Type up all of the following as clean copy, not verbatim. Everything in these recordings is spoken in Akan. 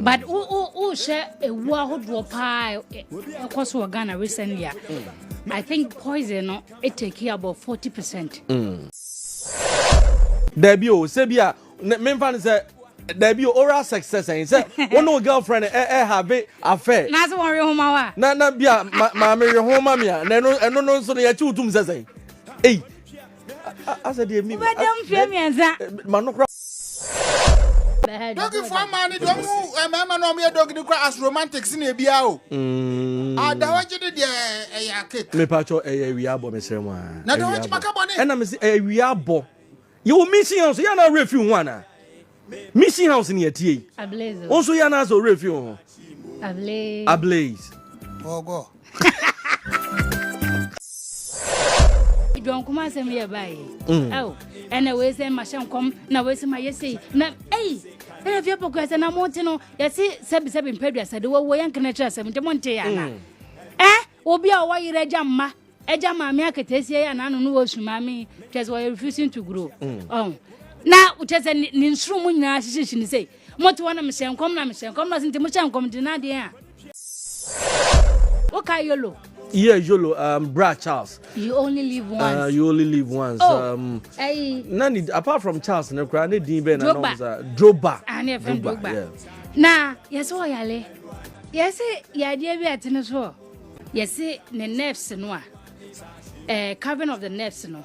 But share a war drop pie across Ghana recently. I think poison it take care about 40%. Debut, Sebia, Memphis said. Debut oral success and say one no girlfriend have it affair. Nazo worry home awa. Na bia ma marry home mamia. No so ya chu tum say. Hey. I said me. Madam Femianza. Manokra. Doggy for money don't move. Mama no me dog the cry as romantics in a biao. Ah, da what you did ya cake. Me pacho we abo me say one. Na don't want makabone. And I say we abo. You missing house, you na refuse one. Missing house in your tea. Ablaze. Also, you are not so review. Ablaze. Oh, go. You don't come and say me a buy. Oh, and I will say, my son come, now we say my say. Now, hey, and if you progress and I'm wanting to know, you see, 77 Pedras, I do a way and can trust 70 will be a way red jamma. A jamma, me, I can taste ye, and I don't know what you mammy, just why you're refusing to grow. Oh. Now, which has an instrument now, she say, what one of Michelle come now, Michelle come not into Michelle come to Nadia. Okay, YoLo. Yeah, YoLo, Brad Charles. You only live once. You only live once. Nani, apart from Charles, no cry, ne Dimbe, Drogba. I never Drogba. Now, yes, oh, yale. Yes, yeah, dear, we are tennis for. Yes, the nerves no. Carving of the nerves no.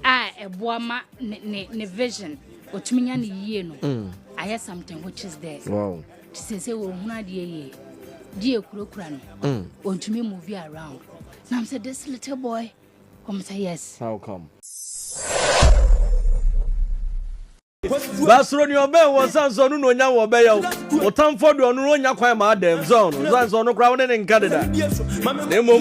A boama ne vision or to me any year no. I have something which is there. Wow. To say, well, dear Krokrano, or to me move you around. Now I'm said this little boy. Come say yes. How come? That's when your bell was on no nya wo be ya. O tam for do no nya kwan ma dem zone. So no crowd in Canada. Nemom.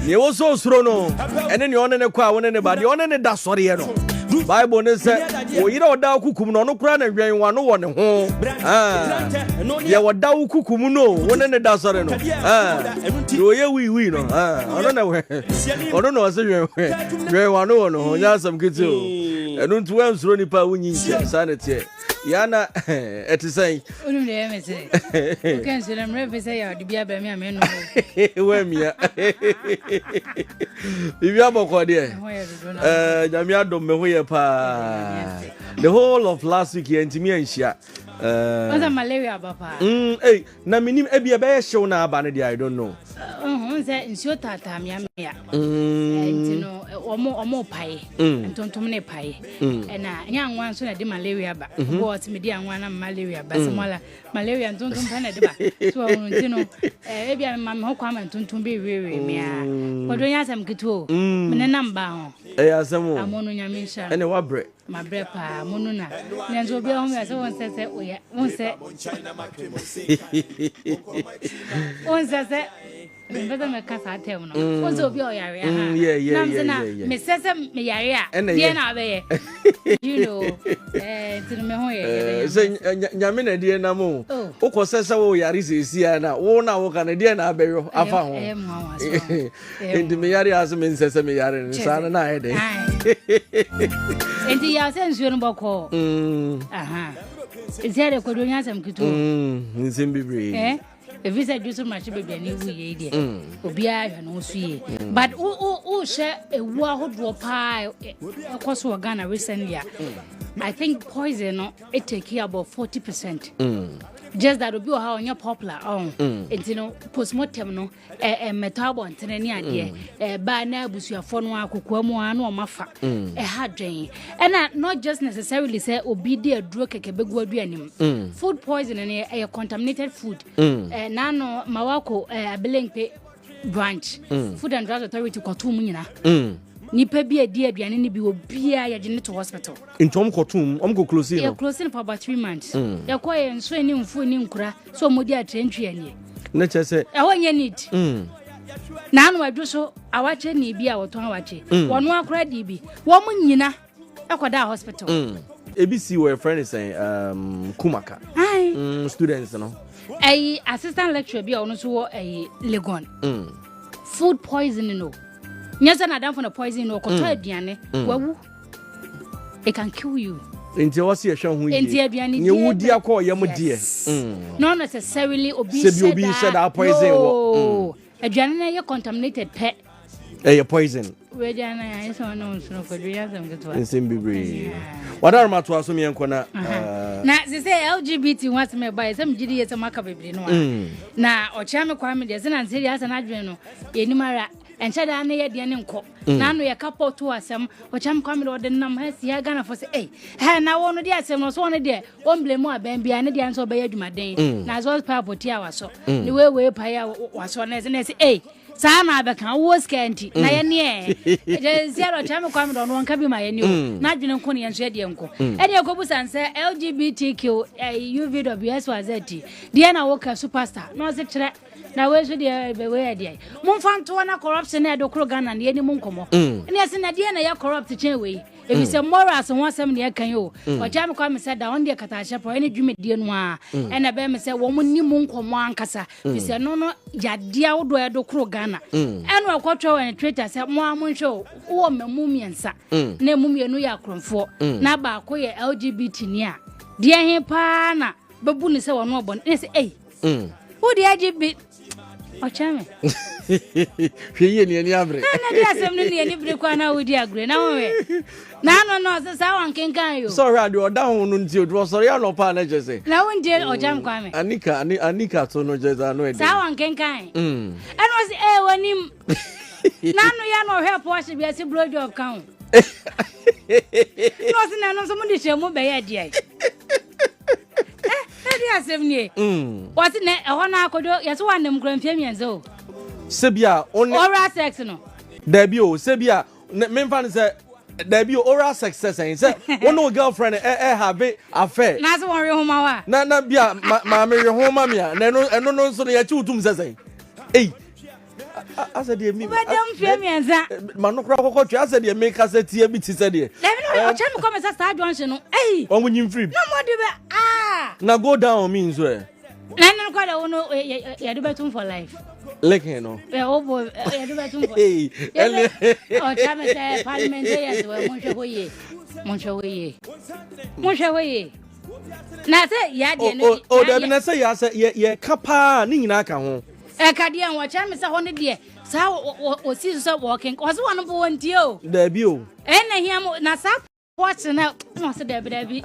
Ye wo so suro no. Ene ne one ne kwa won ne ba de one ne da sori ye no. Bible ne say wo yire oda kukum no no kra na hwen wa no wo ne ho. Ye woda kukum no won ne da sori no. Do ye wi no. Ono na we. Ono no se hwen wa no no. Nya sam kiti o. Enu ntu wan suro nipa wunyi nche sanete yana etisai unu de me say o kan so dem refe say ya de bia ba mi amenu we mia bibia boko de nyame adom me hoye pa the whole of last week yentimi anhia what's malaria papa hey na minim ebia be hyew na aba ne I don't know say nsio tata mi amia ntino omo pai ntontom ne pai na nya anwan so na de malaria ba bo ot me de anwan na malaria ba semola malaria ntontom pa na de ba so ntino ebia ma me ho kwa ma ntontom be wewe mi a kodo nya sam kito me na mba ho asemo amono nya me sha ene wa bre ma bre pa mono na nyanzo obi ho me so won se oya won se Better make us at him. What's up your area? Yeah. Miss Sesam, me area. You know, to the Mehoy. Say, Yamina, dear Namo. Oh, Cosessa, Yaris is here now. Oh, now, Canadian Abbey. I found in the Mayari as a means Sesame Yard and Sana night. And the Yasen Shunabo call. Is there a Codoniasm Kutu? In Zimbabwe. Eh? If we said do so much baby and you idea obia no see but share a war who drop pie across Ghana recently. I think poison it take care about 40%. Just that will be how on your popular it's postmortem no metabon and any idea by now busia phone wa kukuamu no mafa hard drain and not just necessarily say obedient drug kekebegu aduanim food poisoning a contaminated food nano mawako abelenke branch food and drug authority kotum nyina nipa bi adi aduane ni bi obia ya gene to hospital intom kotum go close no close for about 3 months ya kwa enso ni mfu ni nkura so modi atrentwi ani na chese wonye need na anu adu so awache ni bi a woton awache wono akura di bi wo mu nyina akoda hospital ABC were friend saying Kumaka students no assistant lecturer bi ono so Legon food poisoning no nyasa na dan for the poison no koto aduane wawu it can kill you Inti wasi ya hu yi. Inti aduane die. Nye wudi akọ ye mo die. Not necessarily obi said that poison wo. Aduane na ye contaminated pe. Eh poison. We aduane ya so no so ko dua sam ketwa. Nsem bibre. Wadar ma to aso me enko na na se say LGBT wants me buy some gidi ye some aka bebre no na o chia me kwa me de se na serious na adwene no ye ni mara enche da na ye de ne nko na no ye kapo to asem o chia me kwa me de nam ha si ya gana for say eh na wo no de asem no so no de o blame aban bia ne de anso be yadumaden na so pa poti awaso ni we pa ya waso na se Sana abeka wo skanti na ye ne je zero chame kwa me do no nka bi ma ye ni o na dwene nko ne yenso de nko e de ko busan se LGBTQ UVWSYZ de na wo ka superstar no se kire na we so de be we de mo mfanto na corruption na do kro Ghana ne ni mo nkomo ne se na de na ye corrupt chen we ebi se morals won asem ne kan yo o chame kwa me se da on de kata shepo ene dwume de no a ene be me se wo mo ni mo nkomo ankasa bi se no no ya dia wo do kro Ghana eno akotwa wen Twitter se mo amonhwe wo mamu miensa na emu nu ya kromfo na ba ko ye LGBT ni a de he pa na babu ni se wono obon ne se wo de LGBT o chame hweye ni abre na de asem ni ni bre kwa na wo di agre na wo we na no se sa wan kenkan yo sorry ade o da ho no nti o do sorry ya no pa na je se na won je o jam kwa me anika to no je za no e sa wan kenkan eno se wonim na no ya no hwe Porsche bia se blow job kan no se na no so mo di shemu be ya di ai asem ni what ne ho na akodo yeso wa nem kran fia mienzo sebia on oral sex no dabi o sebia me mfa ne se dabi oral sex say one no girlfriend have affair na so won re homa wa na bia ma me re homa mia na no so ya chi utum say asa de mi badam fia mienza ma no kra kokko twa asa de me kasa tie bi ti say de na o chem come say star junction no on win free no more de be na go down means where na kwa da wono ya do betum for life leke no o boy ya do betum for o chem say parliament yes we mon chewe na say ya de no o da bi na say ya say ye kapa ni nyina ka ho kade an wacha me se ho ne de sa o si so walking o se won bo wonti o da bi o na hiam na sa watch na no se da bi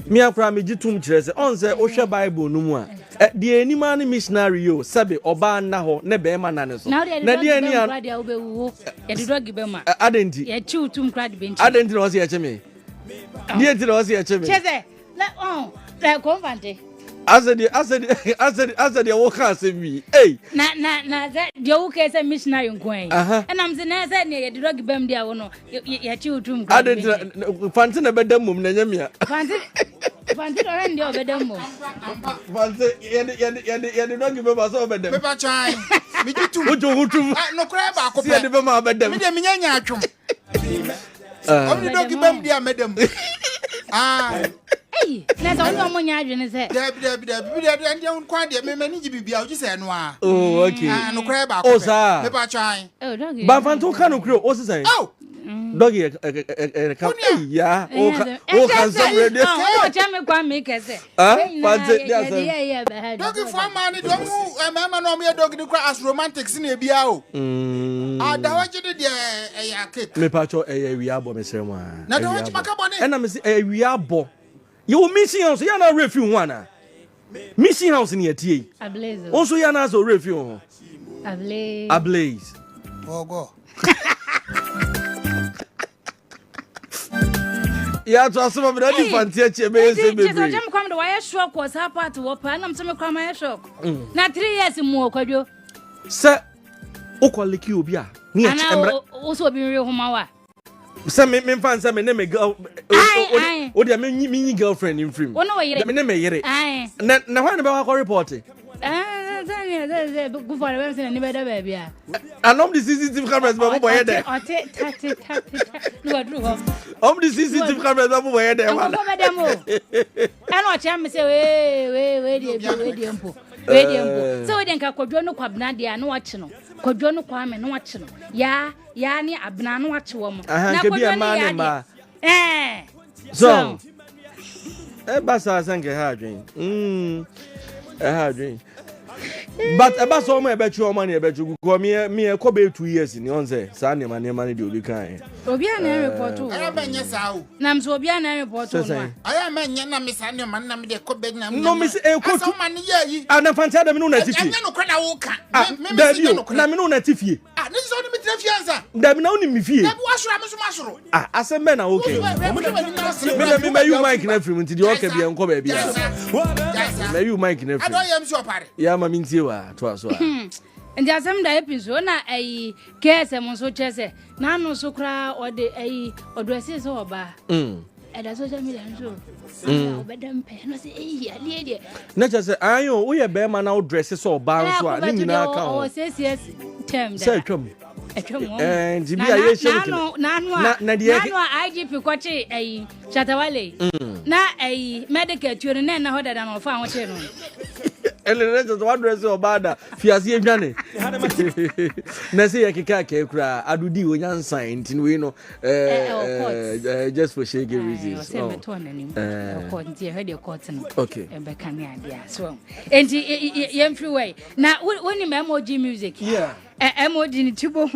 mi akra me gitum kire se on se o hwe bible no mu a de enima ne missionary yo sabe oba na ho ne be ma na ne so na de ani an ya de dog be ma adenti ya chi utum kra de benchi adenti no se ya cheme die ti no se ya cheme cheze la konfante asadi wo ka asemi na de wo ka say missionary nkwan and am say na say ne ye dog bam dia wo no ya chi utum kra adenti fanti na bedam mum na nyamia fanti do ran dia bedam mum fanti ye dog be ba so bedam me ba chan me jitum hutum no kra ba ko pe de be ma bedam me de me nya atwom o me dog bam dia medam na so no mo nya adwene se da ndi on kwa de me mani gibibia o ji se no a okay no kra ba ko me ba chan dog ba fanto ka no kro o se say dog ye ka ya o kan some radio o cha me kwa me kese fanti dia say yeah dog for man do mu mama no me dog di kwa as romantics na bia o da waje de ya cake me pa cho wi abo me sere mu a na da waje maka bone na me se wi abo you missing house ya na refuse one missing house ni atie ablaze also ya na so refuse ablaze ogo ya to asoma me di fanti ache me se bebre so jam kwam de why shock was her part wo pa na me kwam ya shock na 3 years mu okwadwo se okoliki obi a ni e emre o so bi nwe homa wa se me fan se me ne me girl o dia me girlfriend in film me ne me yere na hwan be wa report go for them say ni be da ba bia anom the CCTV cameras ba bo ye there no do ho the CCTV cameras ba bo ye there wala ko be dem o ana o cha me say we mpo so we den ka kodwo no kwabna dia na wache no kodwo no kwa me na wache no ya ni abna na wache wo mo na kodwo no ya so basa sanke ha adwen ha adwen but eba so mo ebe chu o man ebe chu ko me ko be 2 years ni on say sa ne man de obi kan obi na report o aya menye sa o nam so obi na report o no aya menye na me sa ne man na me de ko be na no me se e ko tu man ye yi ana fanta da me no na tifi anya no kwana wo ka me se no na me no na tifi ne so ni me tifi ansa da me na oni mi fie da bi wasoro me so masoro asembe na okay me me you mic na film nti de okay bi enko ba bia me you mic na film ado yam so pare ya ma mintie wa to aso ndi asem da episode na KSM so chese na no so kra ode odresi so oba da social media nso obedam pe no se ali de na chese ayo wo ye be ma na odresi so oba nso a ni nyina ka o CCS term da say twam jibi aye shele na IGP kwache Shatawale na medical tuure na hoda da no fa ho che no ele just one dress obada fiase edwane na se yakika ke kura adudi onyansan ntin we no just for shege reasons say me to nanim court nti he de court no okay be kan ya dia so enti yem free way na woni emoji music yeah emoji ni tubo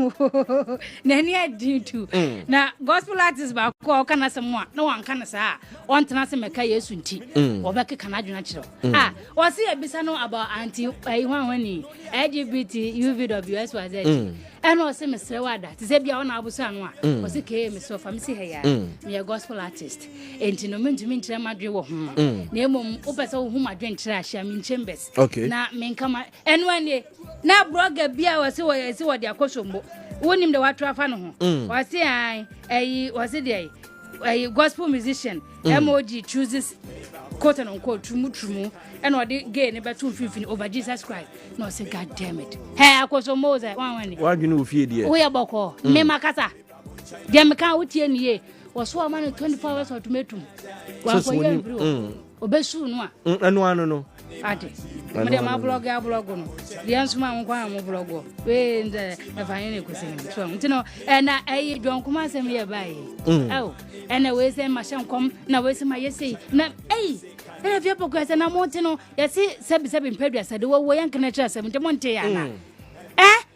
na ni adi tu na gospel artist ba ko kana semwa na wan kana sa on tena se meka Yesu nti obeke kana adwuna kiro o se ebisa no about anti hwani LGBT UVWS was it and o se mesre wada ti se bia ona abusa no o se ke me so fam se he ya me gospel artist enti no mentumi ntire madwe wo ho na emom opese wo ho madwe ntire ahia me chambers na me nkama enwane na blogger bia o se wo de akosombo wonim de watrafa no ho o se o se de gospel musician emoji chooses quote and unquote trumu and what they gain about 250 over Jesus Christ. No, say God damn it. Hey, I was almost at one. Why you know fear dear? We are boko. Me makasa. Dem can uti ye. Was so man 24 hours ultimatum. One for you. Obesu no. No. Ade. Me ma blog no. The answer man kwa mo blog. We nze na fanye ko se. So, ntino na don kuma se me bai. Oh. And we say machine come na we say my say na na via Pokuah say na monte no ya se sebi mpedua say de wo yanka tra say mte monte ya na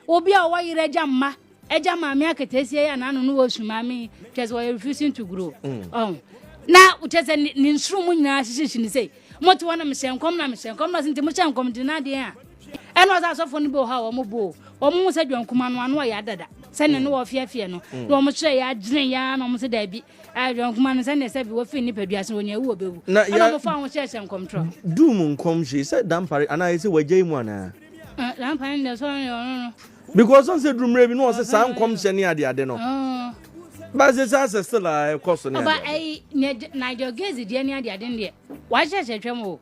obi a wo yire jamma ejama me aketesie ya na no no wo sumami just we refusing to grow na utese ni nsuru mu nyina hihihini ni say monte wana mhyɛn kom na sinte mo hyɛn kom de na de a ɛno ɔsa sɔfo no bo ha wo mo bo wo mo se dwankuma no ano ya dada sene no wo fiafie no wo mo hyɛ ya gyene ya na mo se da bi dwankuma no sene se bi wo fi ni padua se wonya wo bewu ana mo fa ho hyɛ nkomtro du mu nkom hye se dampare ana ese wagye mu ana dampare ne so no because on say drumre bi no se san nkom hye ne ade no ba se sa still a course ne ba na jogezi de ne ade ne wa hyɛ twam o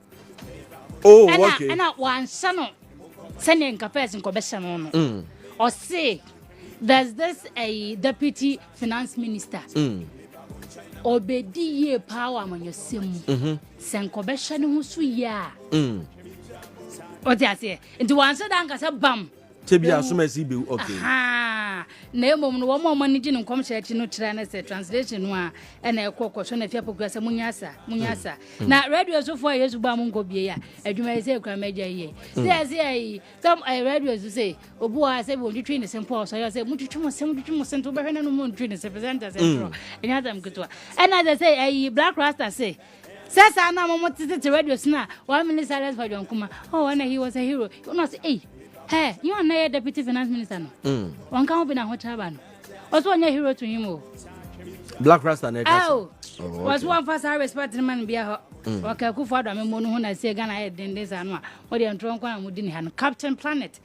okay ana wansa no sene nkapes nkobesha no or say there's this a deputy finance minister obedi ye power manyosemu senkobesha ne ho so ya o ti ase nti wansa dan kasa bam tebi asomasi be okay na emom no wo mo ni gine nkom church no tira na say translation no a na ekokko so na fia Pokuah say munyasa na radio so for Yesu ba mu ngobie ya adwuma say ekwa meja ye say some radio so say obu a say bo twetwe ne sempo so ya say mutwetwe mo sem to be hwe na no mo twetwe ne presenter say pro enya dam kutwa and they say black rasta say sasa na mo tete radio sna 1 minute silence for Jonkuma and he was a hero you know say hey, you are not deputy finance minister no. One can't be na hotel ban. Also, one hero to him. Black Rasta next. Oh, was one first I respect the man be a okay, who father me mono when I say Ghana head then this and what they are drunk on within hand. Captain Planet,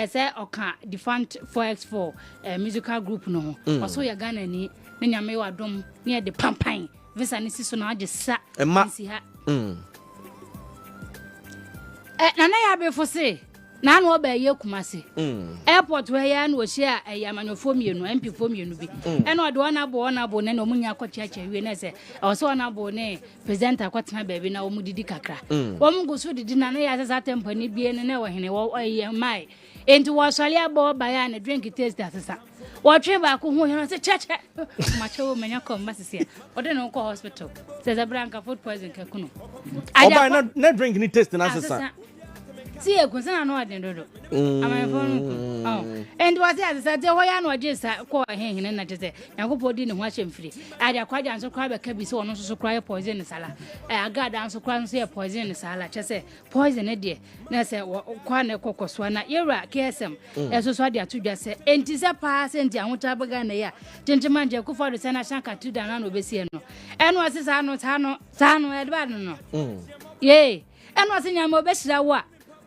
say okay, defunct 4x4 musical group no. Also, your Ghana ni me wa dom near the Pampine. Visa ni so na just sa. See her. Nana ya be for say. Na no be ye kumase airport where ya na wo hia ayamanyofo mienu MP4 mienu bi eno ode ona bo na no munya akwachiacha wie na se o so ona bo ne president akwatena baabi na wo mudidi kakra wo mgo so didi na ya sasa tempo ni bi ne na wo hene wo mai enti wo sole abo ba ya na drink taste asasa Watch back who you say church. Macho menya come masisi. Ode no ko hospital. Says a branca food poison kakuno. I not drink any taste na sasa. See a concern no adendo do. Am phone. Oh. And was as said why an waje sa ko hen na tete. Yankopɔ di ne ho ahyem firi. Ade akwaja anso kra be ka bi so ono so kra poison sala. Agada anso kra nso ye poison sala. Kyese poison e de. Na se kwa na kokoso na yera KSM. Eso so ade atudwa se enti se pa se enti ahota baga na ya. Gentleman je kufa do se na shanka tuda na no besi no. Eno asisa no sa no e de ba no. Ye. Eno asinya mo be hira wo a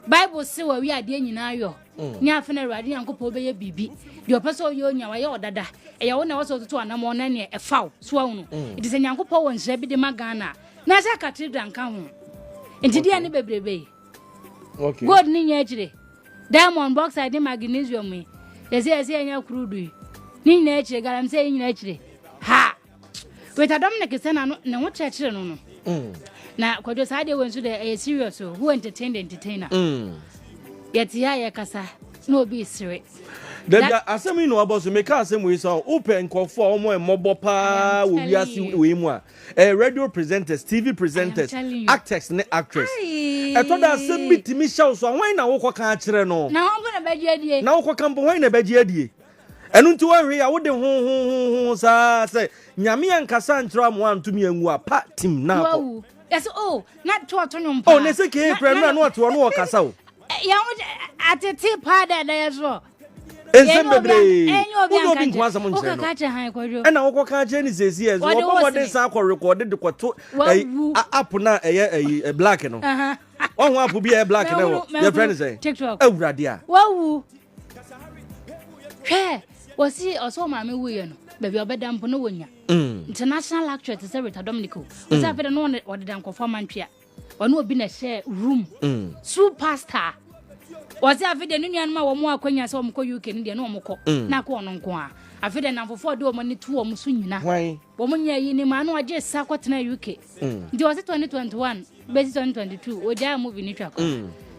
Bible say we ade nyina yo. Nya afena Awurade Nyankopɔ be ye bibi. De opeso yo nya wa ye odada. E ye wo na wo so to anamo na ne e faw so unu. It is Nyankopɔ won hira bi de magana. Na sha cathedral nka ho. Enti dia ne bebrebe. Okay. God ni nya agire. Diamond box ade magnesium yi. Yesi anya crude. Ni nya agire garam say nya agire. Ha. With Dominic Sena no ne wo chechire no no. Na kwajo sade wensu de serious so who entertain the entertainer. Yet ya kasa no be sire. That asemi no about so make asem we so open nkofo omo emobo pa wo wiase we mu a radio presenters, TV presenters, actors ne actress. Eto da asem bitimi show so wan na wo kwaka akire no. Na wo na beji adie. Na wo kwaka mpo wan na beji adie. Enu nti wan hwe ya wo de ho sa say nyame ankasa ntra mo antumi anwu a pa tim na ko. Yes, oh, not to autonom. Oh, ne se ke premier no to no kasa o. Ya atete pa da as well. Ensemble. Wo bi nko asam nche no. O ka che han kwajo. E na wo ka che ni sesi yes. Wo bo de sa akọ record de kwato app na eye black no. Wo ho app bi e black na wo. Your friend say. TikTok. Awurade a. Wow. Hey, wasi oso ma me wo ye no. Baby obeda mpo no wonya. International actor to say Rita Dominico. We say no one or the conform antria. Or no be na share room. Superstar. Was there video no nyan ma wo mo akwanya so mo ko UK ni de no mo ko. Na ko no nko a. Afide na fofo de o mo ni to o mo so nyina. Why? Wo mo nya yi ni ma no age sa kwatena UK. Ndi was 2021, base 2022. O ja movie ni twa ko.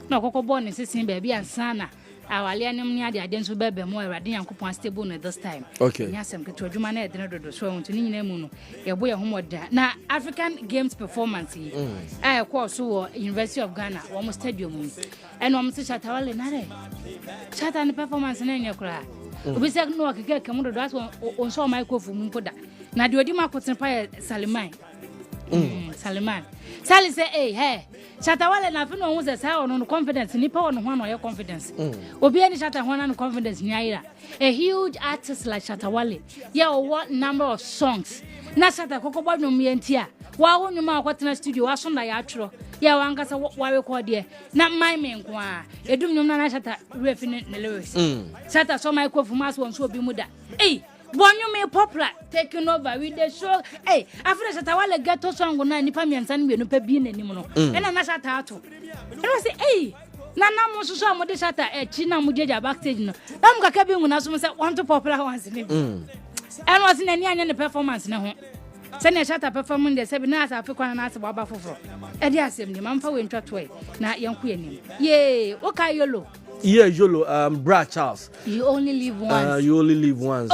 Na kokko born sesin ba bi ansana. Awale anem ni ade nso bebe mo Awurade Nyankopon stable no this time. Okay. Nya sem keto adwuma na edene dodo so won to ni nyina mu no ye boye homoda na African Games performance yi I course so University of Ghana wo mo stadium yi eno mo se Shatawale na re Shata ni performance na nya kura obi se no akeke kemu dodo aso on so microphone mu poda na de odi makoten pa Saliman Saliman Sali say hey Shatawale na fino hu se say ono confidence ni pa ono ho no confidence obi ani Shata ho na confidence ni ayira a huge artist like Shatawale yeah what number of songs na Shata kokobwa nwum ye ntia wa wo nwum akwatena studio wa sonda ya atro ya wankasa wa record ye na my men ko a edum nwum na Shata refi ne lyrics Shata so microphone as won so obi muda Bonyo me popular taking over with the show. Hey, after Shatawale get to song na nipa miansa ne no pa bi nanim no. E na Shata ato. E no say, "Hey, na mo so so mo de Shata chi na mo Djka backstage no." Na mo kaka bi ngu na so mo say want to popular ones ne. E no say na ni anya ne performance ne ho. Say na Shata performance de say bi na asa afekwa na asa baba foforo. E de asem ni mamfa we ntwa toy na yenko yanim. Ye, okay YoLo. Yeah, YoLo, Brad Charles. You only live once. You only live once.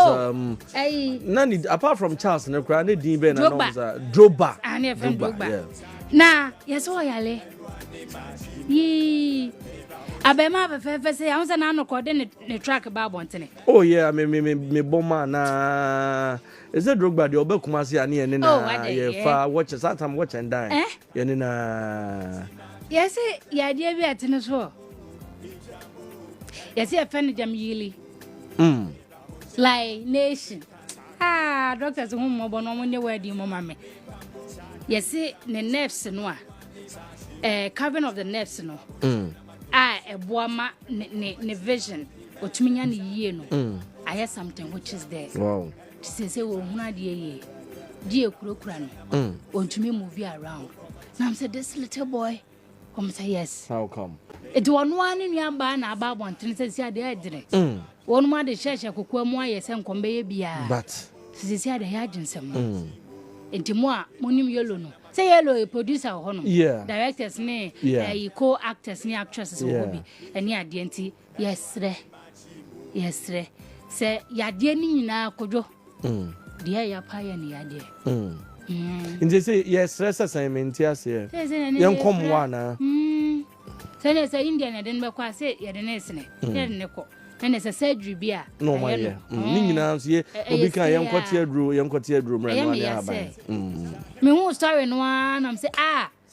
Nani, apart from Charles, ne kra ne din be na no Drogba. Ani friend Drogba. Na, yes o yale. Yi. Abema fe say I want na no ko de ne track ba bontene. Oh yeah, me bomma na. Is it Drogba de obekumasi ani ene na ye fa watch Satam watch and die. Ye ni na. Yes, ya dia bi atene so. Yes, a friend jam yili. Like nation. Doctors who mo no money where di mo mame. Yes, the nerves no covering of the nerves no. A boama ne vision. Otuminya ne yie no. I hear something which is there. Wow. Say wo huna die die kurokura no. Ontumi move around. Now I'm say this little boy. Come say yes. How come? It one in your ban about one thing says ya de one more the church Pokuah mo ye sen kombe ye bia. But says ya the agency. Enti mo a monim YoLo no. Say YoLo a producer ho no. Directors ne co-actors ne actresses ho bi. Eni ade enti yes re. se yade ni nyina kodwo de ya pa ya ne yade nje say yes stress assignment ase yen kom wa na se India na den be kwa se yade na esene yade ne ko na se surgery bia no ma ye ni nyina so ye obi kan yen kwoti aduro mra no ya ba me hu story no na am say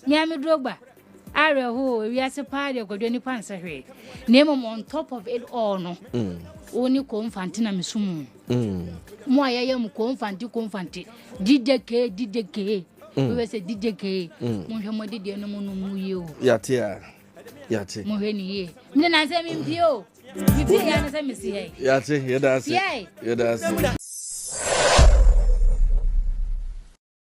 nya me Drogba areho we ase pa de kodwo ni pansa hwe na mom on top of it all no oni confant na mesumu mo ayaya mu confant Djka we say Djka mo hwe mo de no mu ye o yate mo hwe ni ye me na say me mpio bibi ya na say me si ye yate ye da se